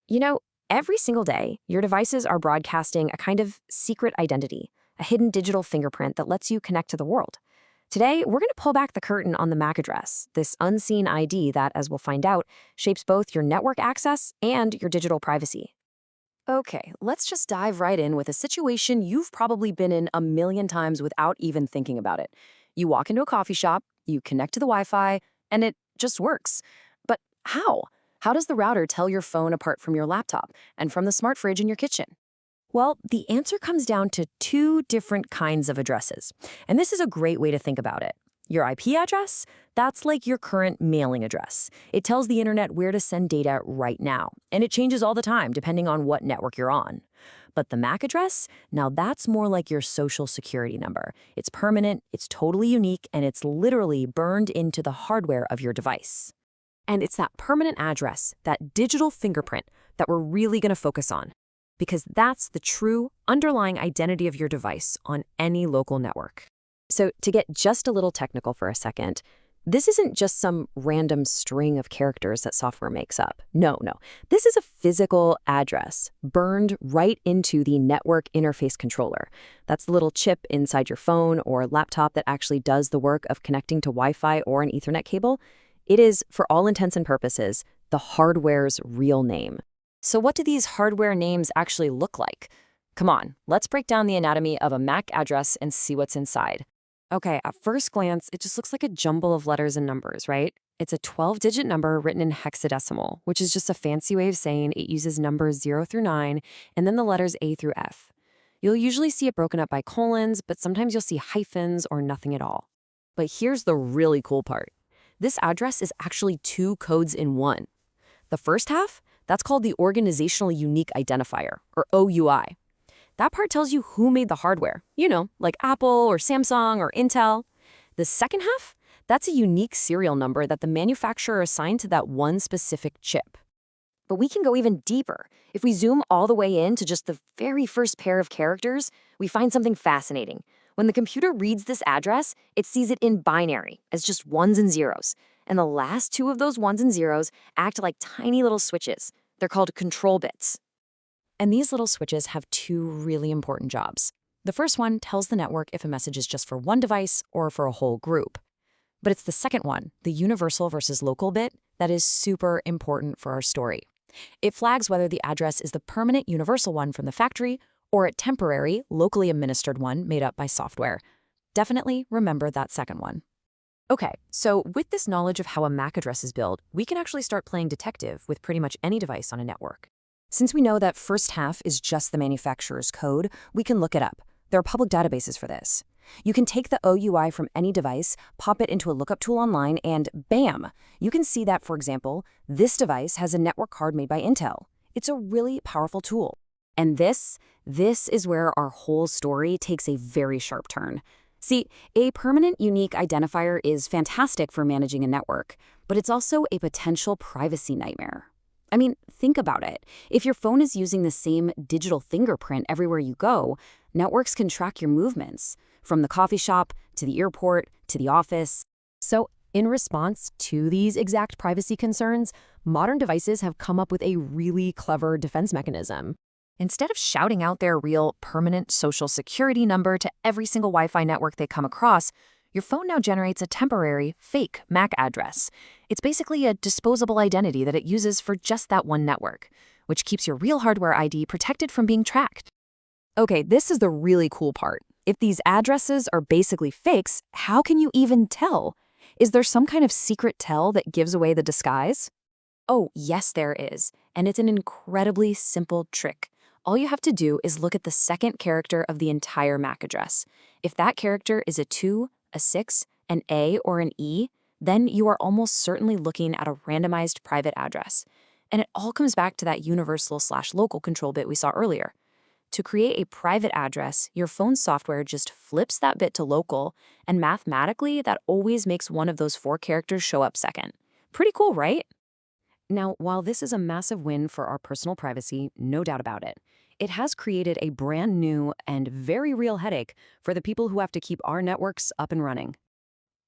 You know, every single day, your devices are broadcasting a kind of secret identity, a hidden digital fingerprint that lets you connect to the world. Today, we're going to pull back the curtain on the MAC address, this unseen ID that, as we'll find out, shapes both your network access and your digital privacy. Okay, let's just dive right in with a situation you've probably been in a million times without even thinking about it. You walk into a coffee shop, you connect to the Wi Fi, and it just works. But how? How does the router tell your phone apart from your laptop and from the smart fridge in your kitchen? Well, the answer comes down to two different kinds of addresses. And this is a great way to think about it. Your IP address, that's like your current mailing address. It tells the internet where to send data right now, and it changes all the time depending on what network you're on. But the MAC address, now that's more like your social security number. It's permanent, it's totally unique, and it's literally burned into the hardware of your device. And it's that permanent address, that digital fingerprint, that we're really going to focus on. Because that's the true underlying identity of your device on any local network. So to get just a little technical for a second, this isn't just some random string of characters that software makes up. No. This is a physical address burned right into the network interface controller. That's the little chip inside your phone or laptop that actually does the work of connecting to Wi-Fi or an Ethernet cable. It is, for all intents and purposes, the hardware's real name. So what do these hardware names actually look like? Come on, let's break down the anatomy of a MAC address and see what's inside. Okay, at first glance, it just looks like a jumble of letters and numbers, right? It's a 12-digit number written in hexadecimal, which is just a fancy way of saying it uses numbers 0 through 9 and then the letters A through F. You'll usually see it broken up by colons, but sometimes you'll see hyphens or nothing at all. But here's the really cool part. This address is actually two codes in one. The first half, that's called the Organizational Unique Identifier, or OUI. That part tells you who made the hardware, like Apple or Samsung or Intel. The second half, that's a unique serial number that the manufacturer assigned to that one specific chip. But we can go even deeper. If we zoom all the way in to just the very first pair of characters, we find something fascinating. When the computer reads this address, it sees it in binary, as just ones and zeros. And the last two of those ones and zeros act like tiny little switches. They're called control bits. And these little switches have two really important jobs. The first one tells the network if a message is just for one device or for a whole group. But it's the second one, the universal versus local bit, that is super important for our story. It flags whether the address is the permanent universal one from the factory or a temporary, locally administered one made up by software. Definitely remember that second one. Okay, so with this knowledge of how a MAC address is built, we can actually start playing detective with pretty much any device on a network. Since we know that first half is just the manufacturer's code, we can look it up. There are public databases for this. You can take the OUI from any device, pop it into a lookup tool online, and bam! You can see that, for example, this device has a network card made by Intel. It's a really powerful tool. And this is where our whole story takes a very sharp turn. See, a permanent unique identifier is fantastic for managing a network, but it's also a potential privacy nightmare. I mean, think about it. If your phone is using the same digital fingerprint everywhere you go, networks can track your movements, from the coffee shop to the airport to the office. So, in response to these exact privacy concerns, modern devices have come up with a really clever defense mechanism. Instead of shouting out their real permanent social security number to every single Wi-Fi network they come across, your phone now generates a temporary, fake MAC address. It's basically a disposable identity that it uses for just that one network, which keeps your real hardware ID protected from being tracked. Okay, this is the really cool part. If these addresses are basically fakes, how can you even tell? Is there some kind of secret tell that gives away the disguise? Oh, yes, there is. And it's an incredibly simple trick. All you have to do is look at the second character of the entire MAC address. If that character is a 2, a 6, an A, or an E, then you are almost certainly looking at a randomized private address. And it all comes back to that universal/local control bit we saw earlier. To create a private address, your phone's software just flips that bit to local, and mathematically, that always makes one of those 4 characters show up second. Pretty cool, right? Now, while this is a massive win for our personal privacy, no doubt about it, it has created a brand new and very real headache for the people who have to keep our networks up and running.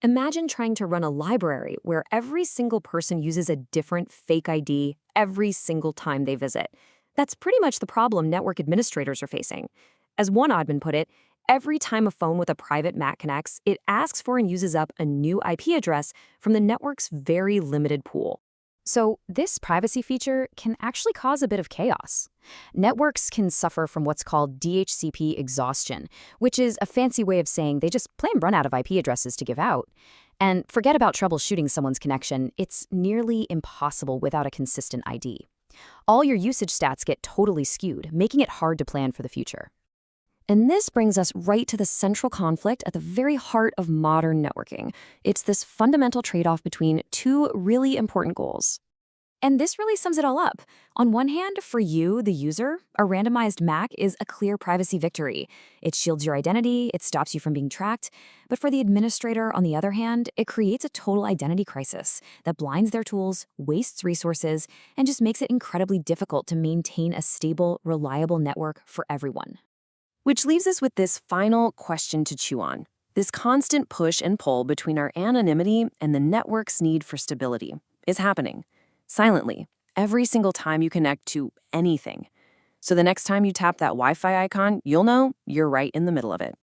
Imagine trying to run a library where every single person uses a different fake ID every single time they visit. That's pretty much the problem network administrators are facing. As one admin put it, every time a phone with a private MAC connects, it asks for and uses up a new IP address from the network's very limited pool. So, this privacy feature can actually cause a bit of chaos. Networks can suffer from what's called DHCP exhaustion, which is a fancy way of saying they just plain run out of IP addresses to give out. And forget about troubleshooting someone's connection, it's nearly impossible without a consistent ID. All your usage stats get totally skewed, making it hard to plan for the future. And this brings us right to the central conflict at the very heart of modern networking. It's this fundamental trade-off between two really important goals. And this really sums it all up. On one hand, for you, the user, a randomized MAC is a clear privacy victory. It shields your identity, it stops you from being tracked. But for the administrator, on the other hand, it creates a total identity crisis that blinds their tools, wastes resources, and just makes it incredibly difficult to maintain a stable, reliable network for everyone. Which leaves us with this final question to chew on. This constant push and pull between our anonymity and the network's need for stability is happening silently every single time you connect to anything. So the next time you tap that Wi-Fi icon, you'll know you're right in the middle of it.